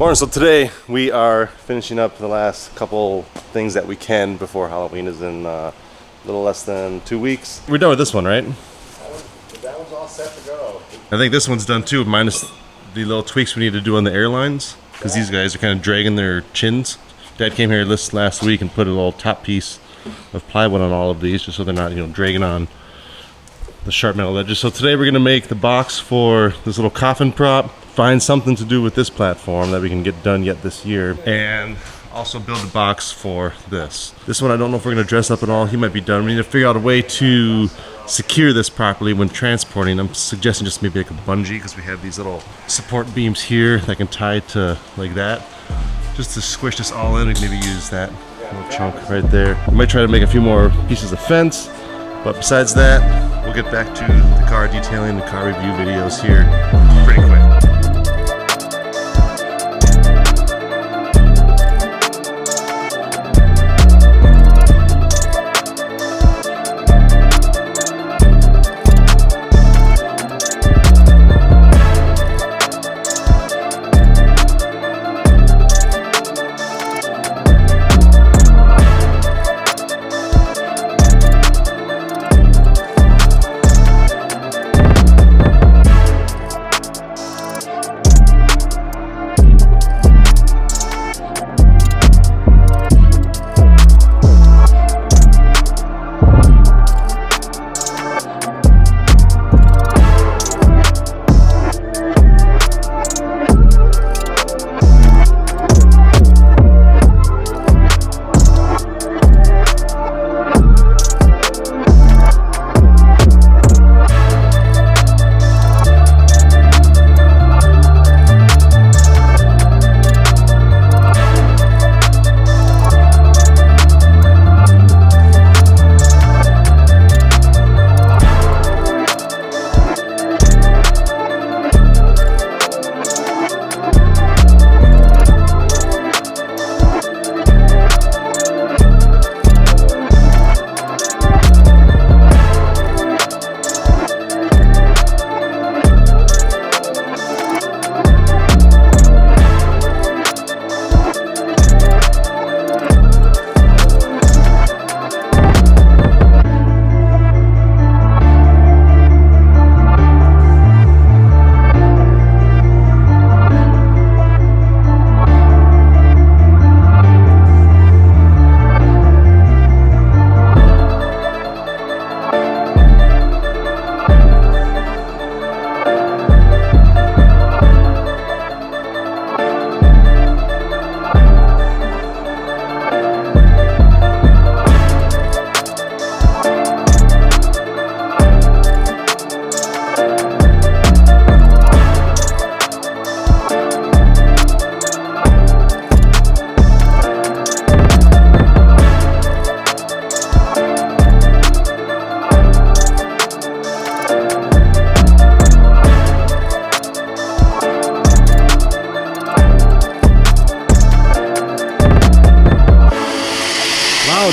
Morning. So today we are finishing up the last couple things that we can before Halloween is in a little less than 2 weeks. We're done with this one, right? That one's all set to go. I think this one's done too, minus the little tweaks we need to do on the airlines, because these guys are kind of dragging their chins. Dad came here this last week and put a little top piece of plywood on all of these, just so they're not, dragging on the sharp metal edges. So today we're gonna make the box for this little coffin prop, find something to do with this platform that we can get done yet this year, and also build the box for this. This one I don't know if we're gonna dress up at all. He might be done. We need to figure out a way to secure this properly when transporting. I'm suggesting just maybe like a bungee, because we have these little support beams here that can tie to like that. Just to squish this all in, we can maybe use that little chunk right there. We might try to make a few more pieces of fence, but besides that, we'll get back to the car detailing, the car review videos here pretty quick.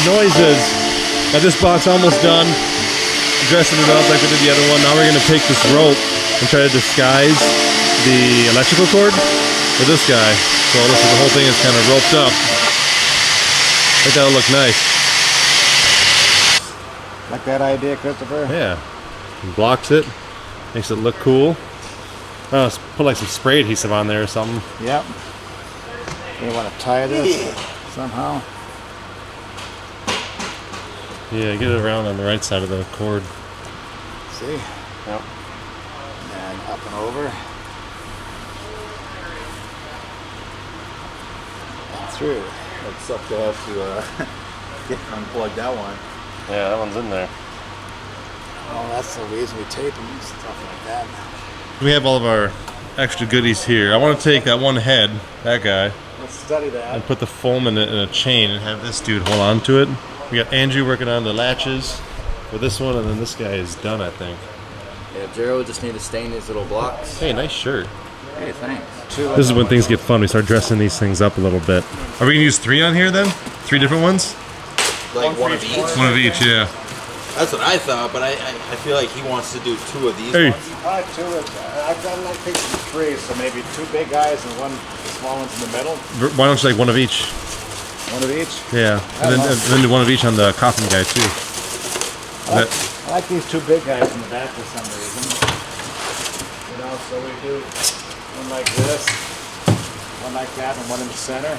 Noises. Got this box almost done. Dressing it up like we did the other one. Now we're gonna take this rope and try to disguise the electrical cord with this guy. So listen, the whole thing is kind of roped up. I think that'll look nice. Like that idea, Christopher? Yeah. And blocks it. Makes it look cool. Let's put like some spray adhesive on there or something. Yep. You want to tie this somehow? Yeah, get it around on the right side of the cord. See? Yep. And up and over. And through. That sucks to have to get unplug that one. Yeah, that one's in there. Oh, that's the reason we tape them and stuff like that. We have all of our extra goodies here. I want to take that one head, that guy, Let's study that. and put the foam in a chain and have this dude hold on to it. We got Andrew working on the latches for this one, and then this guy is done, I think. Yeah, Gerald just need to stain these little blocks. Hey, nice shirt. Hey, thanks. This is when things get fun. We start dressing these things up a little bit. Are we gonna use 3 on here then? 3 different ones? Like one of each? One of each, yeah. That's what I thought, but I feel like he wants to do 2 of these Hey. ones. Probably 2. I've got like pictures of 3, so maybe 2 big guys and 1 the small ones in the middle. Why don't you like one of each? 1 of each. Yeah, I don't know. and then do one of each on the coffin guy too. I like these 2 big guys in the back for some reason. You know, so we do one like this, one like that, and one in the center.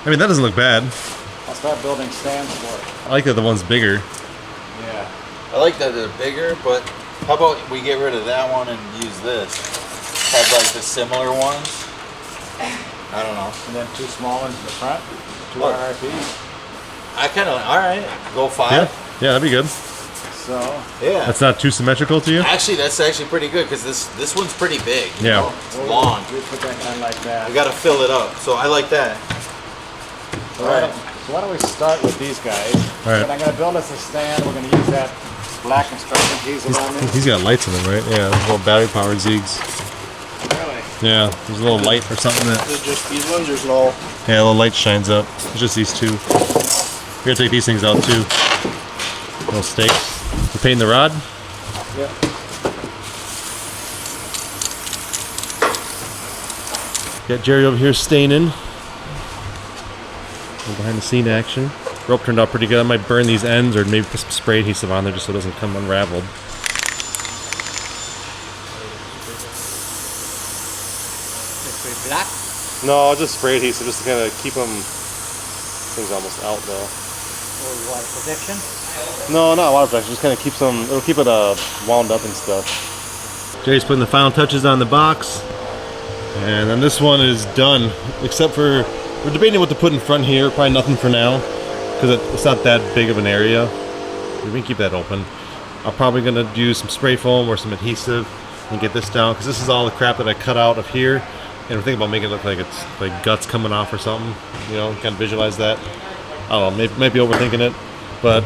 I mean, that doesn't look bad. I'll start building stands for it. I like that the one's bigger. Yeah. I like that they're bigger, but how about we get rid of that one and use this? Have like the similar ones. I don't know. And then 2 small ones in the front, 2 Look. RRPs. I kind of, all right, go 5. Yeah, that'd be good. So, Yeah. That's not too symmetrical to you? Actually, that's actually pretty good because this one's pretty big. you Yeah. know? It's long. we put that kind of like that. I gotta fill it up, so I like that. So why don't we start with these guys? All right. But I'm going to build us a stand. We're going to use that black construction piece around me. He's got lights in them, right? Yeah, little battery powered Ziegs. Really? Yeah, there's a little light or something that. Is it just these ones or is it all? Yeah, a little light shines up. It's just these 2. We're gonna take these things out too. Little stakes. We're painting the rod. Yeah. Got Jerry over here staining. Little behind the scene action. Rope turned out pretty good. I might burn these ends or maybe put some spray adhesive on there just so it doesn't come unraveled. Black? No, just spray adhesive just to kind of keep them. Things almost out though. Or water protection? No, not water protection. Just kind of keeps them. It'll keep it wound up and stuff. Jerry's putting the final touches on the box, and then this one is done. Except for we're debating what to put in front here. Probably nothing for now because it's not that big of an area. We can keep that open. I'm probably gonna do some spray foam or some adhesive and get this down because this is all the crap that I cut out of here. And we're thinking about making it look like it's like guts coming off or something. You know, kind of visualize that. I don't know, maybe overthinking it. But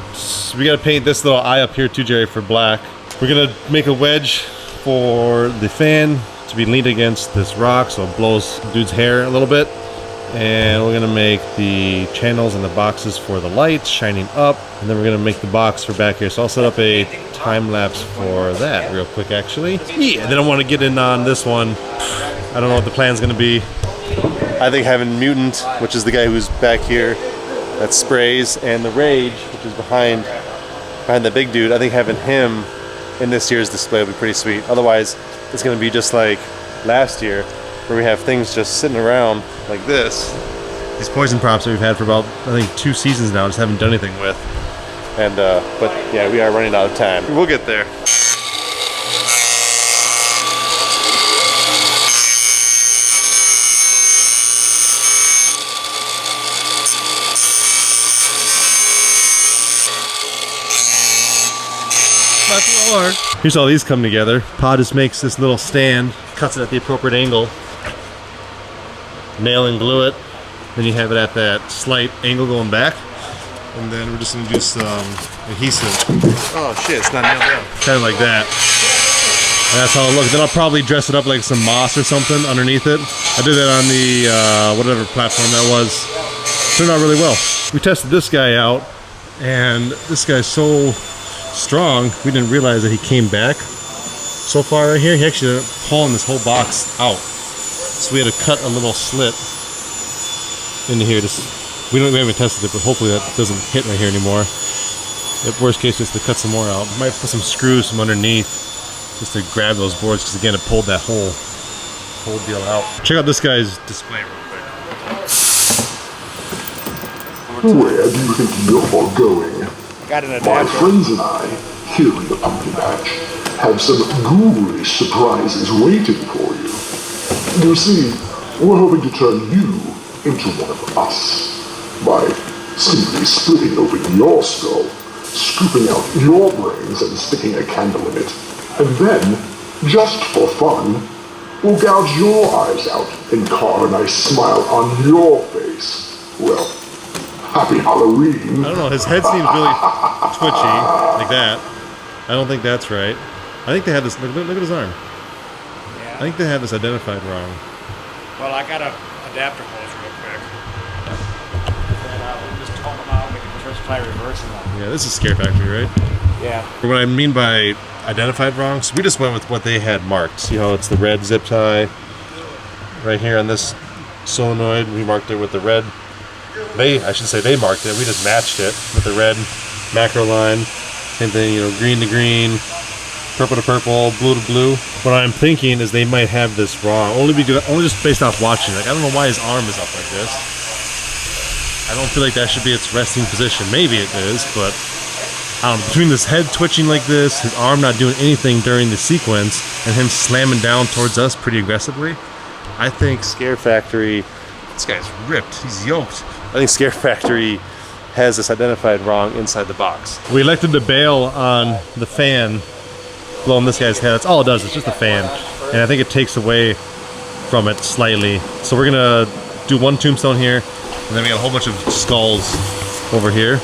we gotta paint this little eye up here too, Jerry, for black. We're gonna make a wedge for the fan to be leaned against this rock so it blows dude's hair a little bit. And we're gonna make the channels and the boxes for the lights shining up. And then we're gonna make the box for back here. So I'll set up a time lapse for that real quick actually. Yeah, then I wanna get in on this one. I don't know what the plan's gonna be. I think having Mutant, which is the guy who's back here that sprays, and the Rage, which is behind the big dude, I think having him in this year's display will be pretty sweet. Otherwise, it's gonna be just like last year, where we have things just sitting around like this. These poison props that we've had for about, I think, 2 seasons now, just haven't done anything with. And, but yeah, we are running out of time. We'll get there. Here's how these come together. Pa just makes this little stand, cuts it at the appropriate angle, nail and glue it, then you have it at that slight angle going back, and then we're just gonna do some adhesive. Oh shit, it's not nailed down. Kind of like that. And that's how it looks. Then I'll probably dress it up like some moss or something underneath it. I did that on the whatever platform that was. Turned out really well. We tested this guy out, and this guy's so strong, we didn't realize that he came back so far right here. He actually ended up pulling this whole box out. So we had to cut a little slit into here. We haven't tested it, but hopefully that doesn't hit right here anymore. If worst case, just to cut some more out. Might put some screws from underneath just to grab those boards, because again, it pulled that whole deal out. Check out this guy's display real quick. Where do you think you're going? Got an My adapter. friends and I, here in the pumpkin patch, have some ghoulish surprises waiting for you. You see, we're hoping to turn you into one of us by simply splitting open your skull, scooping out your brains and sticking a candle in it. And then, just for fun, we'll gouge your eyes out and carve a nice smile on your face. Well, happy Halloween. I don't know, his head seems really twitchy, like that. I don't think that's right. I think they had this, look at his arm. Yeah. I think they had this identified wrong. Well, I got a adapter hose real quick. And we'll just tone them out. We can just try reversing them. Yeah, this is Scare Factory, right? Yeah. What I mean by identified wrong, so we just went with what they had marked. See how it's the red zip tie right here on this solenoid. We marked it with the red. I should say they marked it. We just matched it with the red macro line. Same thing, you know, green to green, purple to purple, blue to blue. What I'm thinking is they might have this wrong, only just based off watching. Like, I don't know why his arm is up like this. I don't feel like that should be its resting position. Maybe it is, but I don't know. Between this head twitching like this, his arm not doing anything during the sequence, and him slamming down towards us pretty aggressively, I think Scare Factory, this guy's ripped, he's yoked. I think Scare Factory has this identified wrong inside the box. We elected to bail on the fan blowing this guy's head. That's all it does, it's just a fan. And I think it takes away from it slightly. So we're gonna do one tombstone here, and then we got a whole bunch of skulls over here,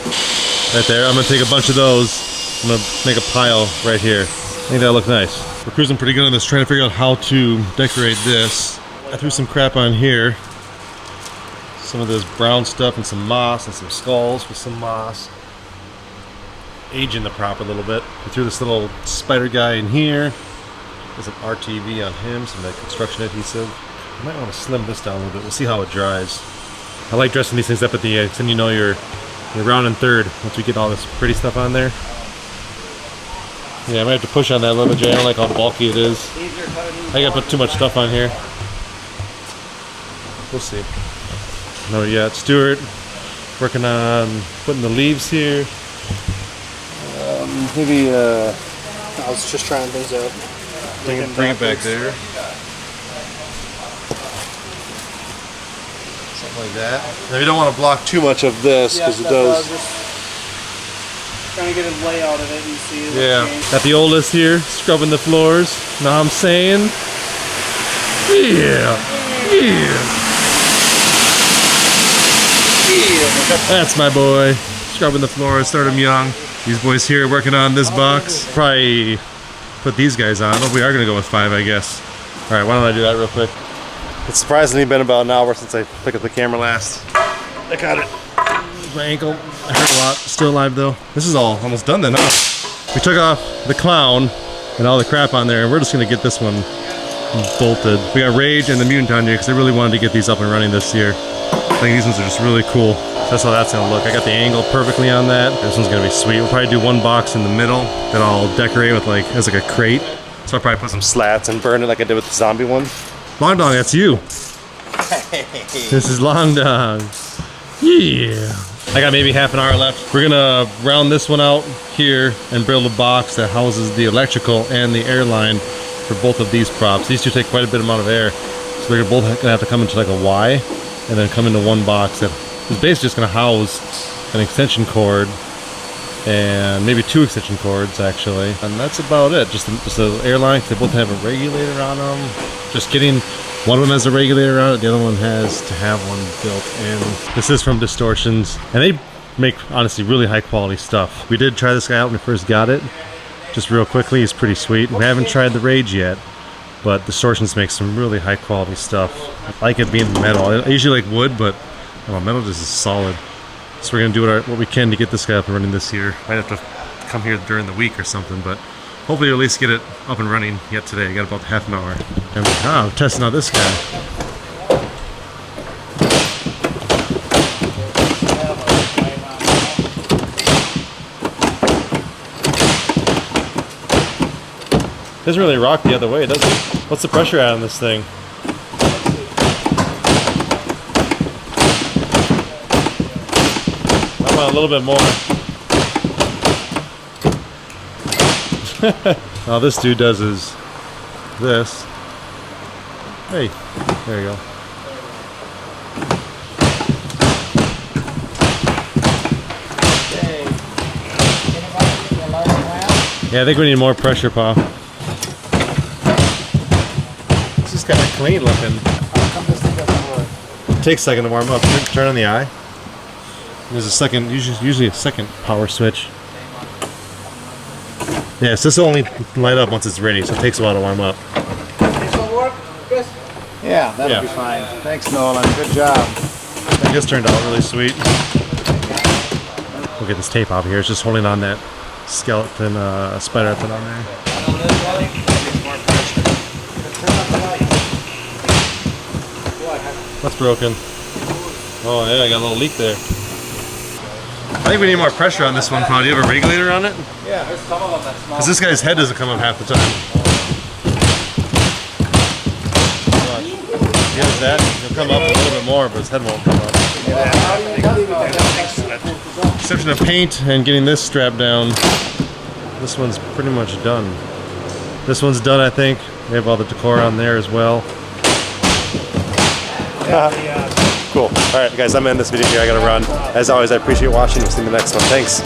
right there. I'm gonna take a bunch of those, I'm gonna make a pile right here. I think that'll look nice. We're cruising pretty good on this, trying to figure out how to decorate this. I threw some crap on here. Some of this brown stuff and some moss and some skulls with some moss. Aging the prop a little bit. We threw this little spider guy in here. There's an RTV on him, some of that construction adhesive. I might want to slim this down a little bit. We'll see how it dries. I like dressing these things up at the end, then you know you're round and third once we get all this pretty stuff on there. Yeah, I might have to push on that a little bit, Jay. I don't like how bulky it is. I gotta put too much stuff on here. We'll see. No, yeah, Stuart working on putting the leaves here. Maybe I was just trying things out. bring it back there. Something like that. Now we don't want to block too much of this because it does. Trying to get a layout of it and see. Yeah. Got the oldest here scrubbing the floors. Know what I'm saying? Yeah. Yeah. That's my boy. Scrubbing the floors, start him young. These boys here working on this box. Probably put these guys on. Oh, we are gonna go with 5, I guess. All right, why don't I do that real quick? It's surprisingly been about an hour since I picked up the camera last. I got it. My ankle, I hurt a lot. Still alive though. This is all almost done then, huh? We took off the clown and all the crap on there, and we're just gonna get this one bolted. We got Rage and the Mutant on here because I really wanted to get these up and running this year. I think these ones are just really cool. So that's how that's gonna look. I got the angle perfectly on that. This one's gonna be sweet. We'll probably do one box in the middle that I'll decorate with like as like a crate. So I'll probably put some slats and burn it like I did with the zombie one. Long Dong, that's you. This is Long Dong. Yeah. I got maybe half an hour left. We're gonna round this one out here and build a box that houses the electrical and the air line for both of these props. These two take quite a bit amount of air. So they're both gonna have to come into like a Y and then come into one box that is basically just gonna house an extension cord and maybe 2 extension cords actually. And that's about it. Just the airline, they both have a regulator on them. Just kidding. One of them has a regulator on it, the other one has to have one built in. This is from Distortions, and they make, honestly, really high quality stuff. We did try this guy out when we first got it. Just real quickly, he's pretty sweet. We haven't tried the Rage yet, but Distortions makes some really high quality stuff. I like it being metal. I usually like wood, but metal just is solid. So we're gonna do what we can to get this guy up and running this year. Might have to come here during the week or something, but hopefully at least get it up and running yet today. Got about half an hour. And I'm testing out this guy. Doesn't really rock the other way, does it? What's the pressure at on this thing? I want a little bit more. All this dude does is this. Hey, there you go. Yeah, I think we need more pressure, Pa. This is kind of clean looking. How come this thing doesn't work? It takes a second to warm up. Turn on the eye. There's a second, usually a second power switch. Yeah, so this will only light up once it's ready, so it takes a while to warm up. This will work, Chris? Yeah, that'll be fine. Thanks, Nolan. Good job. I think this turned out really sweet. We'll get this tape off here. It's just holding on that skeleton spider I put on there. That's broken. Oh yeah, I got a little leak there. I think we need more pressure on this one, Paul. Do you have a regulator on it? Yeah, there's some of them that smell. Because this guy's head doesn't come up half the time. He has that. He'll come up a little bit more, but his head won't come up. Exception of paint and getting this strapped down, this one's pretty much done. This one's done, I think. We have all the decor on there as well. Cool. All right, guys, I'm ending this video here. I gotta run. As always, I appreciate watching. We'll see you in the next one. Thanks.